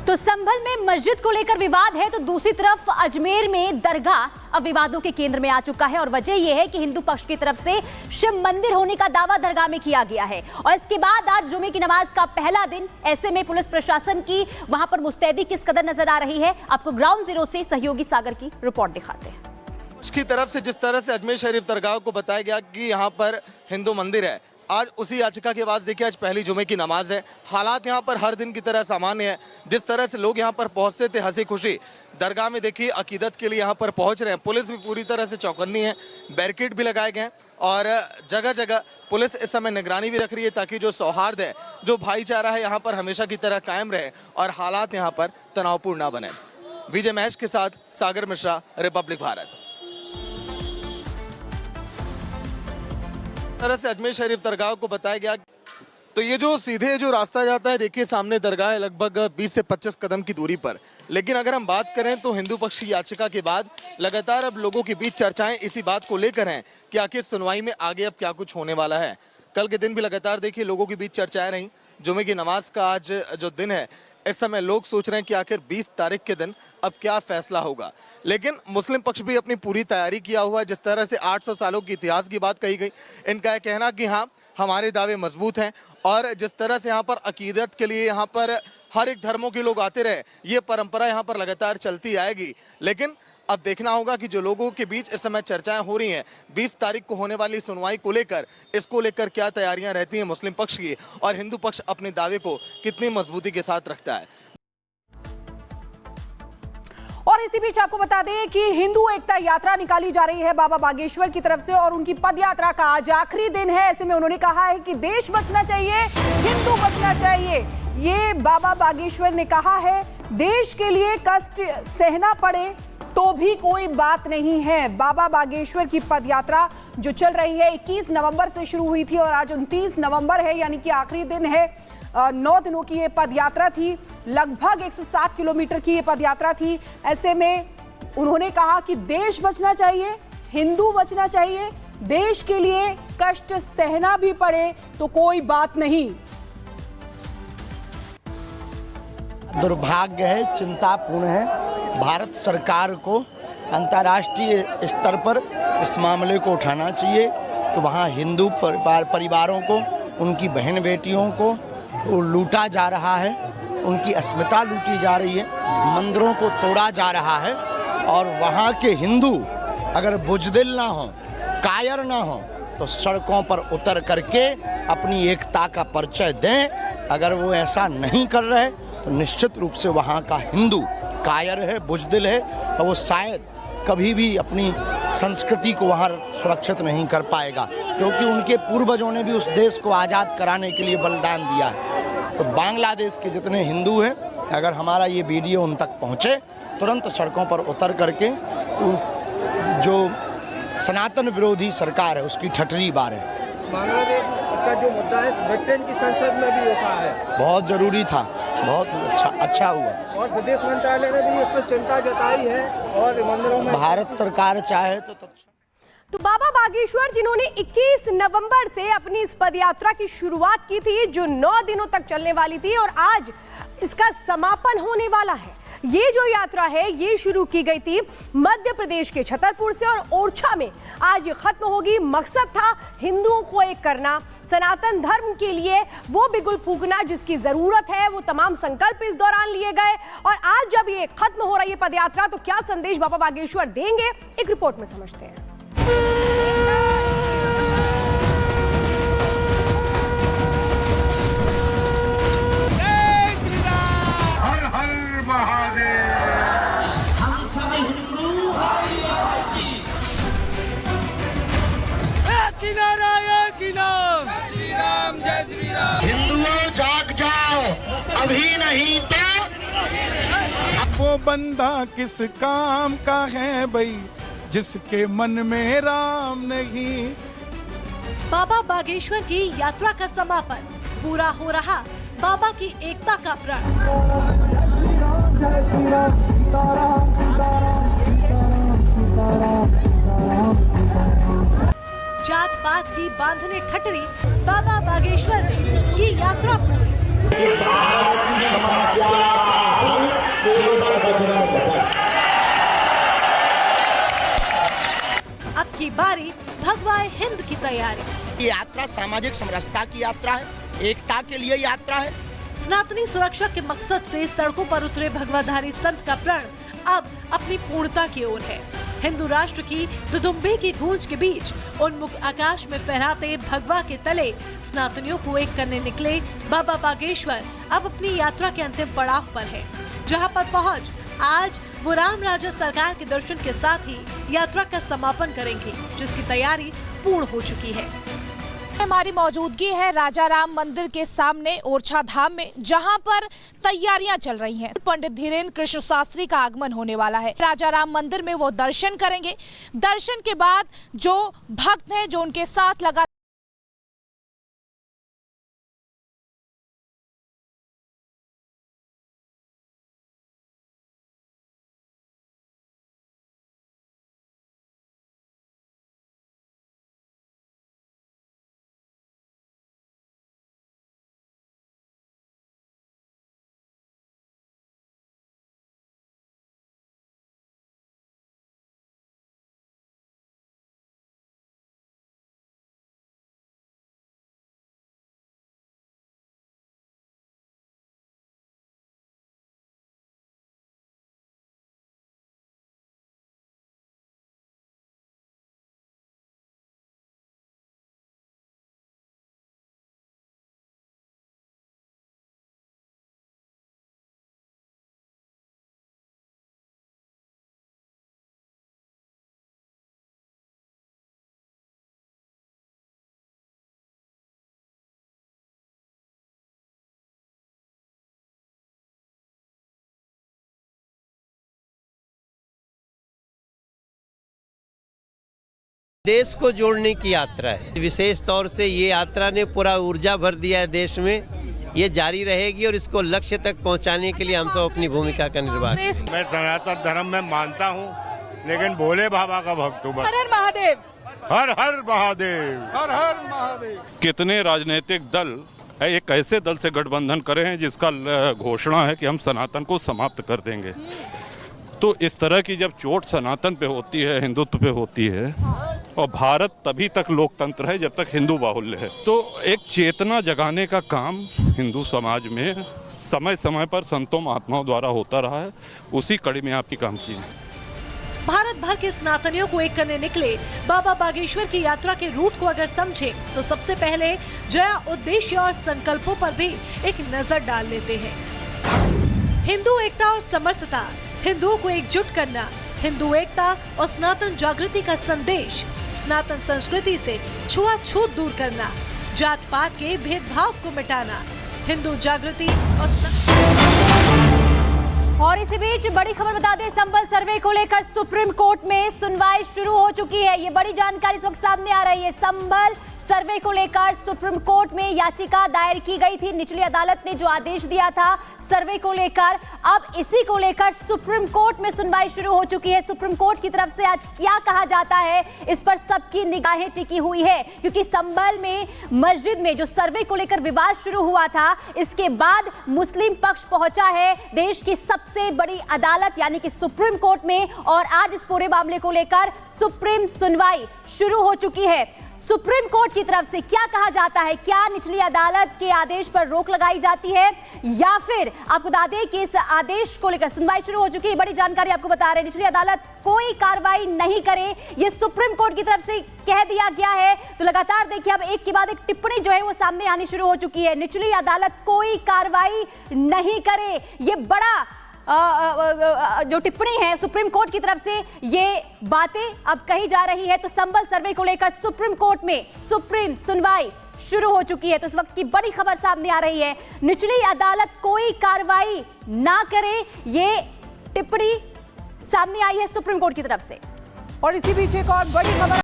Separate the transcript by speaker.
Speaker 1: तो संभल में मस्जिद को लेकर विवाद है तो दूसरी तरफ अजमेर में दरगाह अब विवादों के केंद्र में आ चुका है और वजह यह है कि हिंदू पक्ष की तरफ से शिव मंदिर होने का दावा दरगाह में किया गया है और इसके बाद आज जुमे की नमाज का पहला दिन। ऐसे में पुलिस प्रशासन की वहां पर मुस्तैदी किस कदर नजर आ रही है, आपको ग्राउंड जीरो से सहयोगी सागर की रिपोर्ट दिखाते हैं।
Speaker 2: उसकी तरफ से जिस तरह से अजमेर शरीफ दरगाह को बताया गया कि यहाँ पर हिंदू मंदिर है, आज उसी याचिका के बाद देखिए आज पहली जुमे की नमाज है। हालात यहाँ पर हर दिन की तरह सामान्य है। जिस तरह से लोग यहाँ पर पहुँचते थे हंसी खुशी दरगाह में, देखिए अकीदत के लिए यहाँ पर पहुँच रहे हैं। पुलिस भी पूरी तरह से चौकन्नी है, बैरिकेड भी लगाए गए हैं और जगह जगह पुलिस इस समय निगरानी भी रख रही है ताकि जो सौहार्द है, जो भाईचारा है यहाँ पर हमेशा की तरह कायम रहे और हालात यहाँ पर तनावपूर्ण ना बने। विजय महेश के साथ सागर मिश्रा, रिपब्लिक भारत। तरह से अजमेर शरीफ दरगाह को बताया गया तो ये जो सीधे जो रास्ता जाता है, देखिए सामने दरगाह है लगभग 20 से 25 कदम की दूरी पर। लेकिन अगर हम बात करें तो हिंदू पक्ष की याचिका के बाद लगातार अब लोगों के बीच चर्चाएं इसी बात को लेकर हैं कि आखिर सुनवाई में आगे अब क्या कुछ होने वाला है। कल के दिन भी लगातार देखिए लोगों के बीच चर्चाएं रहीं। जुमे की नमाज का आज जो दिन है, इस समय लोग सोच रहे हैं कि आखिर 20 तारीख के दिन अब क्या फैसला होगा। लेकिन मुस्लिम पक्ष भी अपनी पूरी तैयारी किया हुआ है। जिस तरह से 800 सालों के इतिहास की बात कही गई, इनका यह कहना कि हाँ हमारे दावे मजबूत हैं और जिस तरह से यहाँ पर अकीदत के लिए यहाँ पर हर एक धर्मों के लोग आते रहे, ये परंपरा यहाँ पर लगातार चलती आएगी। लेकिन अब देखना होगा कि जो लोगों के बीच इस समय चर्चाएं हो रही हैं 20 तारीख को होने वाली सुनवाई को लेकर, इसको लेकर क्या तैयारियां रहती हैं मुस्लिम पक्ष की और हिंदू पक्ष अपने दावे को कितनी मजबूती के साथ रखता है।
Speaker 3: और इसी बीच आपको बता दें कि हिंदू एकता यात्रा निकाली जा रही है बाबा बागेश्वर की तरफ से और उनकी पद यात्रा का आज आखिरी दिन है। ऐसे में उन्होंने कहा है कि देश बचना चाहिए, हिंदू बचना चाहिए। ये बाबा बागेश्वर ने कहा है, देश के लिए कष्ट सहना पड़े तो भी कोई बात नहीं है। बाबा बागेश्वर की पद यात्रा जो चल रही है 21 नवंबर से शुरू हुई थी और आज 29 नवंबर है, यानी कि आखिरी दिन है। 9 दिनों की ये पद यात्रा थी, लगभग 160 किलोमीटर की ये पद यात्रा थी। ऐसे में उन्होंने कहा कि देश बचना चाहिए, हिंदू बचना चाहिए, देश के लिए कष्ट सहना भी पड़े तो कोई बात नहीं।
Speaker 4: दुर्भाग्य है, चिंतापूर्ण है। भारत सरकार को अंतर्राष्ट्रीय स्तर पर इस मामले को उठाना चाहिए कि वहाँ हिंदू परिवारों को, उनकी बहन बेटियों को लूटा जा रहा है, उनकी अस्मिता लूटी जा रही है, मंदिरों को तोड़ा जा रहा है और वहाँ के हिंदू अगर बुजदिल ना हो, कायर ना हो तो सड़कों पर उतर करके अपनी एकता का परिचय दें। अगर वो ऐसा नहीं कर रहे तो निश्चित रूप से वहाँ का हिंदू कायर है, बुजदिल है और वो शायद कभी भी अपनी संस्कृति को वहाँ सुरक्षित नहीं कर पाएगा, क्योंकि उनके पूर्वजों ने भी उस देश को आज़ाद कराने के लिए बलिदान दिया है। तो बांग्लादेश के जितने हिंदू हैं, अगर हमारा ये वीडियो उन तक पहुँचे, तुरंत सड़कों पर उतर करके जो सनातन विरोधी सरकार है उसकी ठठरी बार है।
Speaker 5: बांग्लादेश का जो मुद्दा है ब्रिटेन की संसद में भी उठा है,
Speaker 4: बहुत जरूरी था, बहुत अच्छा हुआ
Speaker 5: और विदेश मंत्रालय ने भी इस पर चिंता जताई है और मंदिरों में
Speaker 4: भारत सरकार चाहे
Speaker 3: तो बाबा बागेश्वर जिन्होंने 21 नवंबर से अपनी इस पदयात्रा की शुरुआत की थी जो 9 दिनों तक चलने वाली थी और आज इसका समापन होने वाला है। ये जो यात्रा है ये शुरू की गई थी मध्य प्रदेश के छतरपुर से और ओरछा में आज ये खत्म होगी। मकसद था हिंदुओं को एक करना, सनातन धर्म के लिए वो बिगुल फूकना जिसकी जरूरत है। वो तमाम संकल्प इस दौरान लिए गए और आज जब ये खत्म हो रही है पदयात्रा तो क्या संदेश बाबा बागेश्वर देंगे, एक रिपोर्ट में समझते हैं।
Speaker 6: हिंदुओं जाग जाओ, अभी नहीं तो
Speaker 7: वो बंदा किस काम का है भाई जिसके मन में राम नहीं।
Speaker 8: बाबा बागेश्वर की यात्रा का समापन, पूरा हो रहा बाबा की एकता का प्रण। जात पात की बांधने खटरी बाबा बागेश्वर ने की यात्रा पूरी। बारी भगवाए हिंद की तैयारी।
Speaker 4: ये यात्रा सामाजिक समरसता की यात्रा है, एकता के लिए यात्रा है।
Speaker 8: सनातनी सुरक्षा के मकसद से सड़कों पर उतरे भगवाधारी संत का प्रण अब अपनी पूर्णता की ओर है। हिंदू राष्ट्र की दुदुम्बे की गूंज के बीच उन्मुख आकाश में फहराते भगवा के तले सनातनियों को एक करने निकले बाबा बागेश्वर अब अपनी यात्रा के अंतिम पड़ाव पर है, जहां पर पहुंच आज वो राम राजा सरकार के दर्शन के साथ ही यात्रा का समापन करेंगे, जिसकी तैयारी पूर्ण हो चुकी है।
Speaker 9: हमारी मौजूदगी है राजा राम मंदिर के सामने ओरछा धाम में, जहां पर तैयारियां चल रही हैं। पंडित धीरेन्द्र कृष्ण शास्त्री का आगमन होने वाला है। राजा राम मंदिर में वो दर्शन करेंगे। दर्शन के बाद जो भक्त हैं, जो उनके साथ लगा
Speaker 10: देश को जोड़ने की यात्रा है। विशेष तौर से ये यात्रा ने पूरा ऊर्जा भर दिया है देश में। ये जारी रहेगी और इसको लक्ष्य तक पहुंचाने के लिए हम सब अपनी भूमिका का निर्वाह करेंगे।
Speaker 11: मैं सनातन धर्म में मानता हूँ, लेकिन भोले बाबा का भक्त हूँ।
Speaker 3: हर हर महादेव,
Speaker 11: हर हर महादेव,
Speaker 7: हर हर महादेव।
Speaker 12: कितने राजनीतिक दल एक ऐसे दल से गठबंधन करे हैं जिसका घोषणा है कि हम सनातन को समाप्त कर देंगे। तो इस तरह की जब चोट सनातन पे होती है, हिंदुत्व पे होती है, और भारत तभी तक लोकतंत्र है जब तक हिंदू बाहुल्य है, तो एक चेतना जगाने का काम हिंदू समाज में समय समय पर संतों महात्माओं द्वारा होता रहा है। उसी कड़ी में आपकी काम की है।
Speaker 8: भारत भर के सनातनियों को एक करने निकले बाबा बागेश्वर की यात्रा के रूट को अगर समझे तो सबसे पहले जया उद्देश्य और संकल्पों पर भी एक नजर डाल लेते हैं। हिंदू एकता और समरसता, हिंदुओं को एकजुट करना, हिंदू एकता और सनातन जागृति का संदेश, सनातन संस्कृति से छुआछूत दूर करना, जात पात के भेदभाव को मिटाना, हिंदू जागृति
Speaker 1: और इसी बीच बड़ी खबर बता दें, संबल सर्वे को लेकर सुप्रीम कोर्ट में सुनवाई शुरू हो चुकी है। ये बड़ी जानकारी इस वक्त सामने आ रही है। संबल सर्वे को लेकर सुप्रीम कोर्ट में याचिका दायर की गई थी। निचली अदालत ने जो आदेश दिया था सर्वे को लेकर, अब इसी को लेकर सुप्रीम कोर्ट में सुनवाई शुरू हो चुकी है। सुप्रीम कोर्ट की तरफ से आज क्या कहा जाता है, इस पर सबकी निगाहें टिकी हुई है, क्योंकि संबल में मस्जिद में जो सर्वे को लेकर विवाद शुरू हुआ था, इसके बाद मुस्लिम पक्ष पहुंचा है देश की सबसे बड़ी अदालत यानी कि सुप्रीम कोर्ट में, और आज इस पूरे मामले को लेकर सुप्रीम सुनवाई शुरू हो चुकी है। सुप्रीम कोर्ट की तरफ से क्या कहा जाता है, क्या निचली अदालत के आदेश पर रोक लगाई जाती है, या फिर आपको बता दें कि इस आदेश को लेकर सुनवाई शुरू हो चुकी है। बड़ी जानकारी आपको बता रहे हैं, निचली अदालत कोई कार्रवाई नहीं करे, ये सुप्रीम कोर्ट की तरफ से कह दिया गया है। तो लगातार देखिए अब एक के बाद एक टिप्पणी जो है वो सामने आनी शुरू हो चुकी है। निचली अदालत कोई कार्रवाई नहीं करे, ये बड़ा जो टिप्पणी है सुप्रीम कोर्ट की तरफ से, ये बातें अब कही जा रही है। तो संबल सर्वे को लेकर सुप्रीम कोर्ट में सुप्रीम सुनवाई शुरू हो चुकी है। तो इस वक्त की बड़ी खबर सामने आ रही है, निचली अदालत कोई कार्रवाई ना करे, ये टिप्पणी सामने आई है सुप्रीम कोर्ट की तरफ से।
Speaker 3: और इसी बीच एक और बड़ी खबर